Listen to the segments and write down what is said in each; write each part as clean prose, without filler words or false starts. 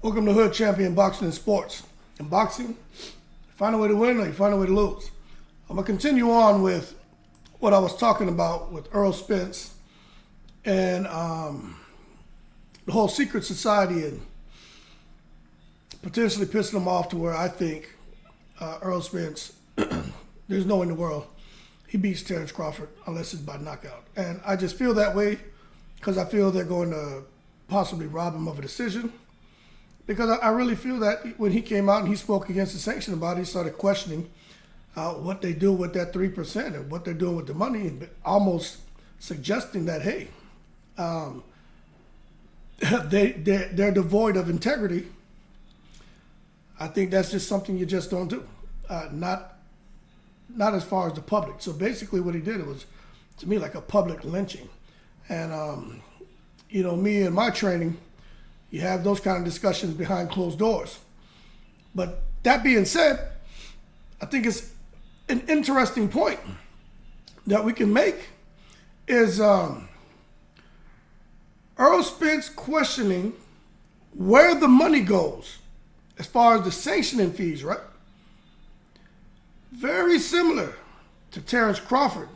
Welcome to Hood Champion Boxing and Sports. In boxing, you find a way to win or you find a way to lose. I'm going to continue on with what I was talking about with Errol Spence and the whole secret society and potentially pissing him off to where I think Errol Spence, there's no way in the world he beats Terence Crawford unless it's by knockout. And I just feel that way because I feel they're going to possibly rob him of a decision. Because I really feel that when he came out and he spoke against the sanctioning body, he started questioning what they do with that 3% and what they're doing with the money, and almost suggesting that, hey, they're devoid of integrity. I think that's just something you just don't do. Not as far as the public. So basically what he did, it was, to me, like a public lynching. And, me and my training, you have those kind of discussions behind closed doors. But that being said, I think it's an interesting point that we can make is Errol Spence questioning where the money goes as far as the sanctioning fees, right? Very similar to Terence Crawford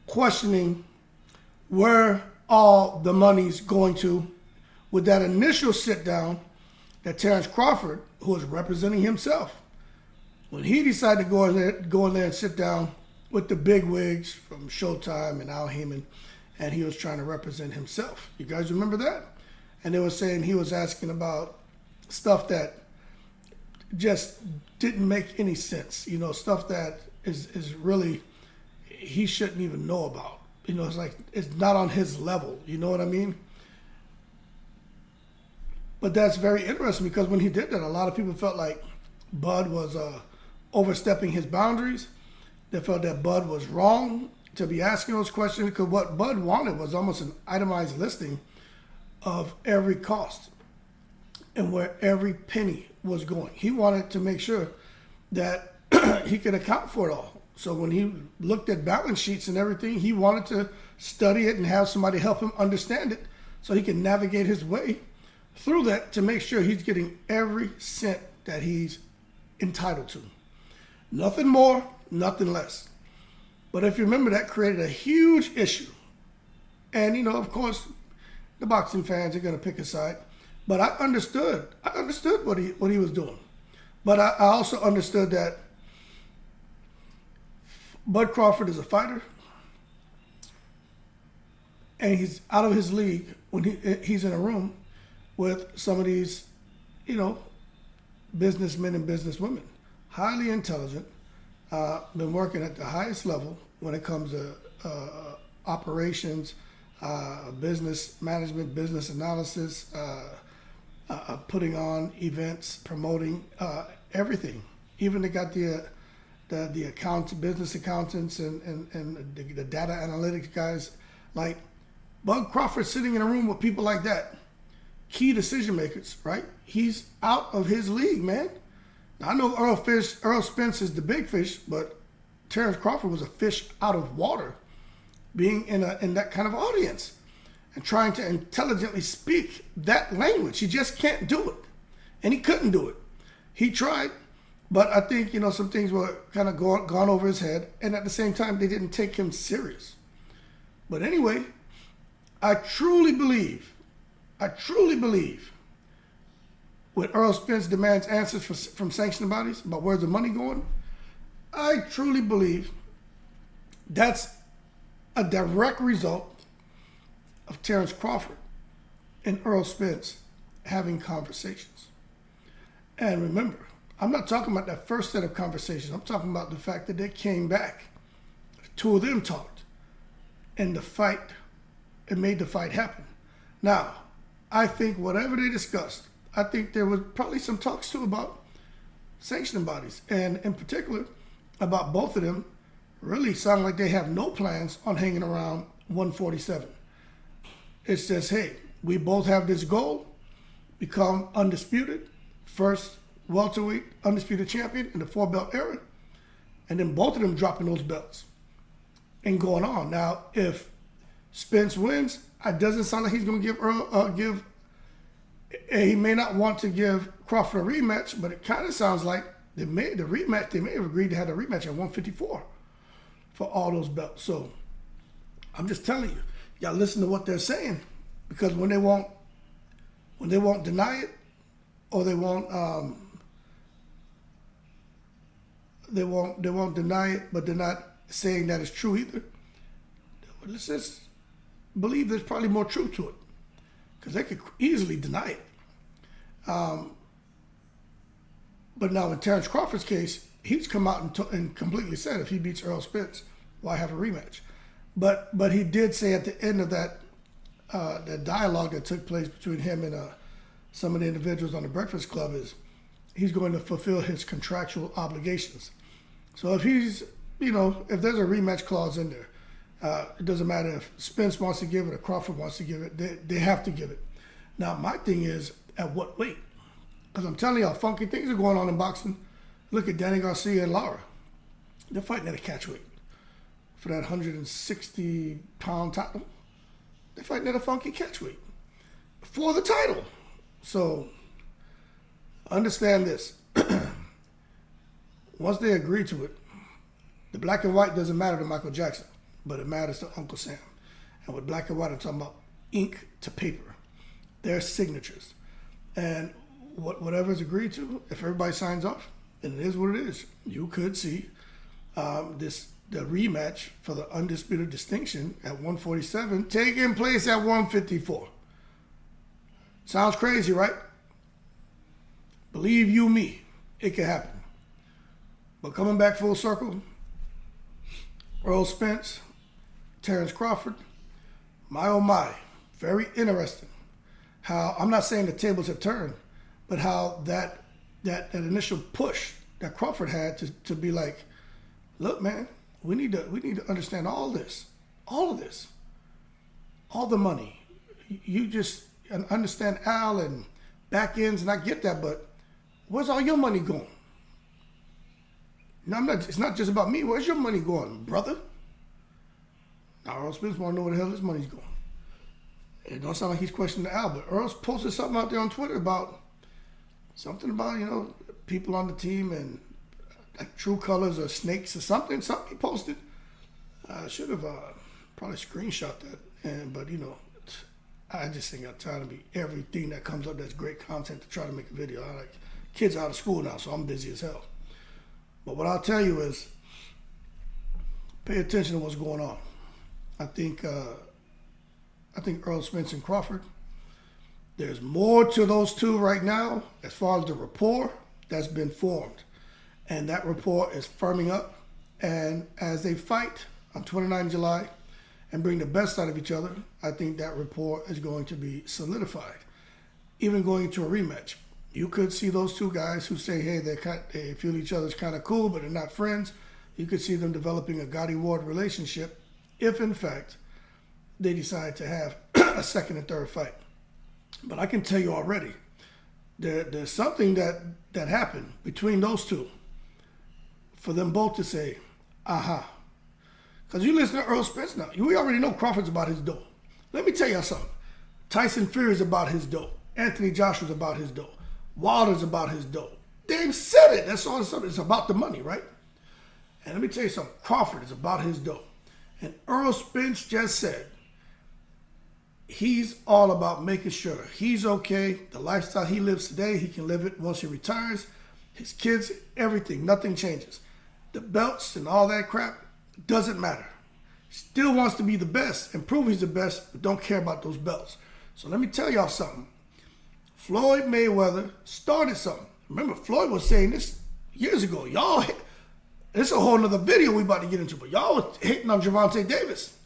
questioning where all the money's going to with that initial sit down that Terence Crawford, who was representing himself, when he decided to go in there and sit down with the big wigs from Showtime and Al Heyman, and he was trying to represent himself. You guys remember that? And they were saying he was asking about stuff that just didn't make any sense. Stuff that is really, he shouldn't even know about. It's like, it's not on his level. You know what I mean? But that's very interesting because when he did that, a lot of people felt like Bud was overstepping his boundaries. They felt that Bud was wrong to be asking those questions because what Bud wanted was almost an itemized listing of every cost and where every penny was going. He wanted to make sure that he could account for it all. So when he looked at balance sheets and everything, he wanted to study it and have somebody help him understand it so he can navigate his way through that to make sure he's getting every cent that he's entitled to. Nothing more, nothing less. But if you remember, that created a huge issue. And, of course, the boxing fans are going to pick a side. But I understood what he was doing. But I also understood that Bud Crawford is a fighter. And he's out of his league when he's in a room with some of these, businessmen and businesswomen. Highly intelligent, been working at the highest level when it comes to operations, business management, business analysis, putting on events, promoting everything. Even they got the business accountants and the data analytics guys. Like Bud Crawford sitting in a room with people like that. Key decision makers, right? He's out of his league, man. Now, I know Errol Spence is the big fish, but Terence Crawford was a fish out of water, being in that kind of audience and trying to intelligently speak that language. He just can't do it, and he couldn't do it. He tried, but I think some things were kind of gone over his head, and at the same time, they didn't take him serious. But anyway, I truly believe when Errol Spence demands answers from sanctioning bodies about where's the money going, I truly believe that's a direct result of Terence Crawford and Errol Spence having conversations. And remember, I'm not talking about that first set of conversations. I'm talking about the fact that they came back. The two of them talked. And it made the fight happen. Now, I think whatever they discussed, I think there was probably some talks too about sanctioning bodies. And in particular, about both of them really sound like they have no plans on hanging around 147. It's just, hey, we both have this goal, become undisputed, first welterweight undisputed champion in the 4-belt era, and then both of them dropping those belts and going on. Now, if Spence wins, it doesn't sound like he's going to give he may not want to give Crawford a rematch, but it kind of sounds like they may have agreed to have a rematch at 154 for all those belts. So I'm just telling you, you gotta listen to what they're saying, because when they won't deny it, or they won't deny it, but they're not saying that it's true either. Let's just believe there's probably more truth to it, because they could easily deny it. But now in Terence Crawford's case, he's come out and completely said if he beats Errol Spence, why have a rematch? But he did say at the end of that dialogue that took place between him and some of the individuals on the Breakfast Club is he's going to fulfill his contractual obligations. So if he's, if there's a rematch clause in there, it doesn't matter if Spence wants to give it or Crawford wants to give it, they have to give it. Now, my thing is, at what weight? Because I'm telling y'all, funky things are going on in boxing. Look at Danny Garcia and Lara. They're fighting at a catch weight for that 160-pound title. They're fighting at a funky catch weight for the title. So understand this. Once they agree to it, the black and white doesn't matter to Michael Jackson, but it matters to Uncle Sam. And with black and white, I'm talking about ink to paper. Their signatures. And whatever's agreed to, if everybody signs off, then it is what it is. You could see the rematch for the undisputed distinction at 147 taking place at 154. Sounds crazy, right? Believe you me, it could happen. But coming back full circle, Errol Spence, Terence Crawford, my oh my, very interesting. How, I'm not saying the tables have turned, but how that initial push that Crawford had to be like, look, man, we need to understand all this, all of this, all the money. You just understand Al and back ends, and I get that, but where's all your money going? No, it's not just about me. Where's your money going, brother? Now, Errol Spence want to know where the hell his money's going. It don't sound like he's questioning Al, but Earl's posted something out there on Twitter about something about, people on the team and like true colors or snakes or something. Something he posted. I should have probably screenshot that. But, I just ain't got time to be everything that comes up that's great content to try to make a video. Kids are out of school now, so I'm busy as hell. But what I'll tell you is pay attention to what's going on. I think Errol Spence and Crawford, there's more to those two right now as far as the rapport that's been formed. And that rapport is firming up. And as they fight on 29 July and bring the best out of each other, I think that rapport is going to be solidified. Even going into a rematch. You could see those two guys who say, hey, they feel each other's kind of cool, but they're not friends. You could see them developing a Gotti Ward relationship if, in fact, they decide to have a second and third fight. But I can tell you already, there's something that happened between those two for them both to say, aha. Because you listen to Errol Spence now. We already know Crawford's about his dough. Let me tell you something. Tyson Fury's about his dough. Anthony Joshua's about his dough. Wilder's about his dough. They've said it. That's all it's about, the money, right? And let me tell you something. Crawford is about his dough. And Errol Spence just said he's all about making sure he's okay. The lifestyle he lives today, he can live it once he retires. His kids, everything, nothing changes. The belts and all that crap doesn't matter. Still wants to be the best and prove he's the best, but don't care about those belts. So let me tell y'all something. Floyd Mayweather started something. Remember, Floyd was saying this years ago. Y'all, this is a whole nother video we about to get into, but y'all were hating on Gervonta Davis.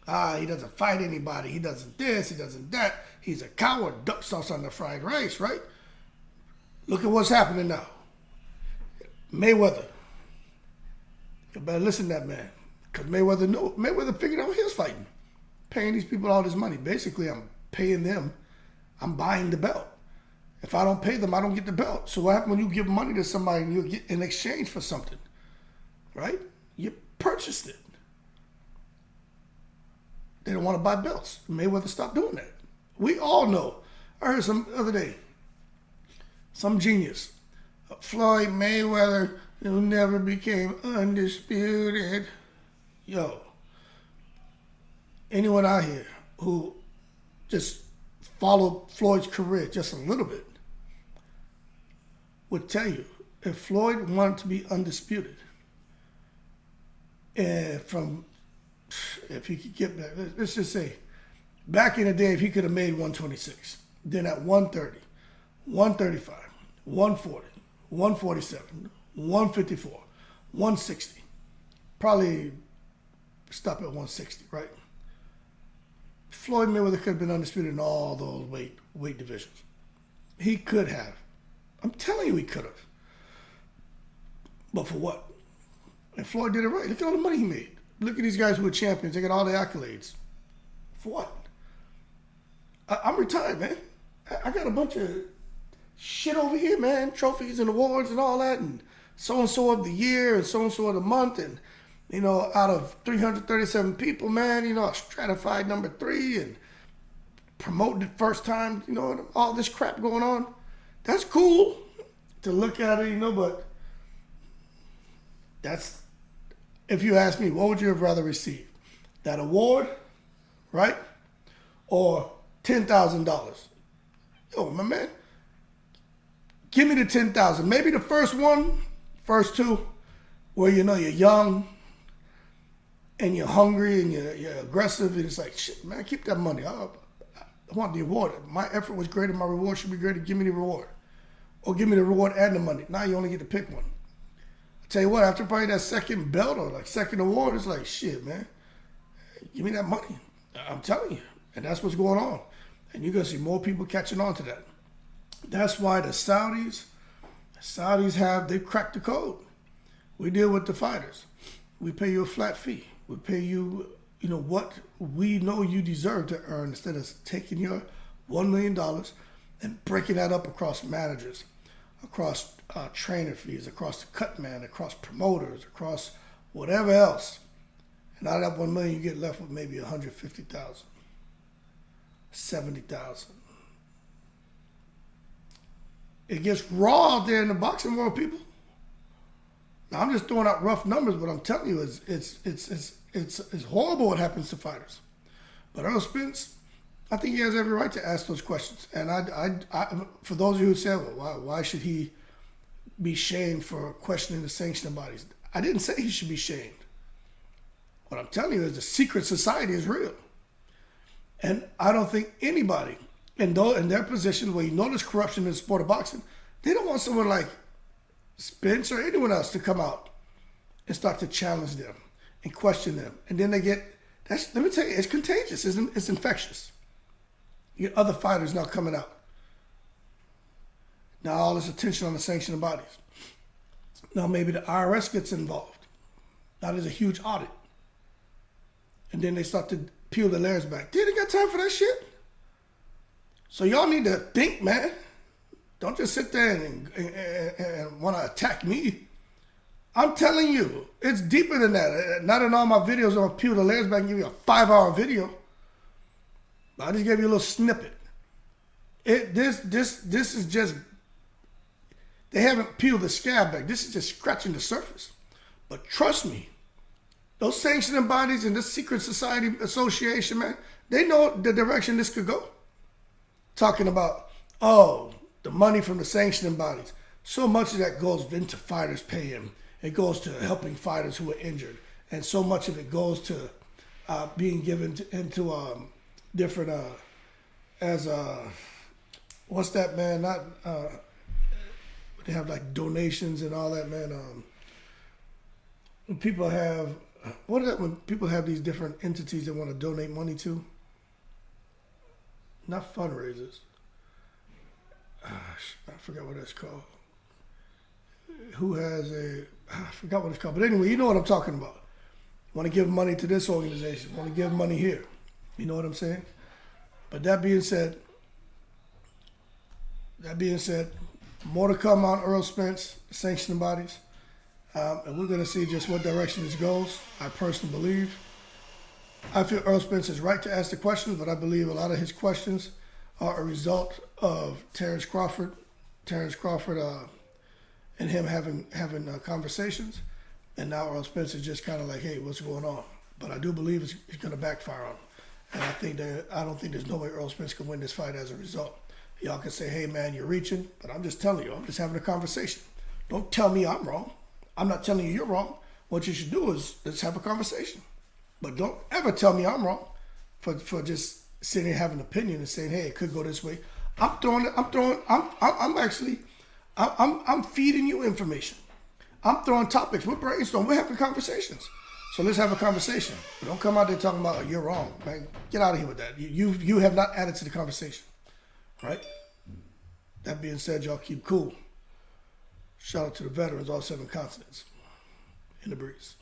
He doesn't fight anybody. He doesn't this, he doesn't that. He's a coward, duck sauce on the fried rice, right? Look at what's happening now. Mayweather. You better listen to that man. Because Mayweather figured out he was fighting. Paying these people all this money. Basically, I'm paying them. I'm buying the belt. If I don't pay them, I don't get the belt. So what happens when you give money to somebody and you get in exchange for something? Right? You purchased it. They don't want to buy belts. Mayweather stopped doing that. We all know. I heard some other day, some genius, Floyd Mayweather, who never became undisputed. Yo, anyone out here who just followed Floyd's career just a little bit would tell you, if Floyd wanted to be undisputed, if he could get back, let's just say, back in the day, if he could have made 126, then at 130, 135, 140, 147, 154, 160, probably stop at 160, right? Floyd Mayweather could have been undisputed in all those weight divisions. He could have. I'm telling you, he could have. But for what? And Floyd did it right. Look at all the money he made. Look at these guys who are champions. They got all the accolades. For what? I'm retired, man. I got a bunch of shit over here, man. Trophies and awards and all that, and so-and-so of the year and so-and-so of the month. And, you know, out of 337 people, man, you know, I stratified number 3 and promoted it first time, you know, all this crap going on. That's cool to look at it, you know, but that's, if you ask me, what would you have rather received? That award, right? Or $10,000? Yo, my man, give me the $10,000. Maybe the first two, where you know you're young and you're hungry and you're aggressive, and it's like, shit, man, keep that money. I want the award. My effort was greater. My reward should be greater. Give me the reward. Or give me the reward and the money. Now you only get to pick one. I tell you what, after probably that second belt or like second award, it's like, shit, man, give me that money. I'm telling you. And that's what's going on. And you're going to see more people catching on to that. That's why the Saudis they've cracked the code. We deal with the fighters. We pay you a flat fee. We pay you, you know, what we know you deserve to earn, instead of taking your $1 million and breaking that up across managers, across trainer fees, across the cut man, across promoters, across whatever else. And out of that $1 million, you get left with maybe 150,000, 70,000. It gets raw out there in the boxing world, people. Now, I'm just throwing out rough numbers, but I'm telling you, it's horrible what happens to fighters. But Errol Spence, I think he has every right to ask those questions. And I for those of you who say, well, why should he be shamed for questioning the sanctioning bodies? I didn't say he should be shamed. What I'm telling you is the secret society is real. And I don't think anybody in their position where you know there's corruption in the sport of boxing, they don't want someone like Spence or anyone else to come out and start to challenge them and question them. And then they get, let me tell you, it's contagious. It's infectious. You get other fighters now coming out. Now all this attention on the sanctioning bodies. Now maybe the IRS gets involved. Now there's a huge audit. And then they start to peel the layers back. They ain't got time for that shit. So y'all need to think, man. Don't just sit there and want to attack me. I'm telling you, it's deeper than that. Not in all my videos, I'm going to peel the layers back and give you a 5-hour video. I just gave you a little snippet. This is just, they haven't peeled the scab back. This is just scratching the surface. But trust me, those sanctioning bodies and this secret society association, man, they know the direction this could go. Talking about, the money from the sanctioning bodies. So much of that goes into fighters paying. It goes to helping fighters who are injured. And so much of it goes to being given into different, what's that, man? Not, they have like donations and all that, man. When people have, what is that when people have these different entities they want to donate money to? Not fundraisers. I forgot what that's called. Who has I forgot what it's called. But anyway, you know what I'm talking about. Want to give money to this organization. Want to give money here. You know what I'm saying? But that being said, more to come on Errol Spence, sanctioning bodies. And we're going to see just what direction this goes. I personally believe. I feel Errol Spence is right to ask the questions, but I believe a lot of his questions are a result of Terence Crawford, and him having conversations, and now Errol Spence is just kind of like, hey, what's going on? But I do believe it's going to backfire on him, and I don't think there's no way Errol Spence can win this fight as a result. Y'all can say, hey man, you're reaching, but I'm just telling you, I'm just having a conversation. Don't tell me I'm wrong. I'm not telling you you're wrong. What you should do is let's have a conversation. But don't ever tell me I'm wrong for just sitting here having an opinion and saying, hey, it could go this way. I'm feeding you information. I'm throwing topics. We're brainstorming. We're having conversations. So let's have a conversation. But don't come out there talking about, oh, you're wrong. Man, get out of here with that. You have not added to the conversation. Right? That being said, y'all keep cool. Shout out to the veterans, all 7 continents. In the breeze.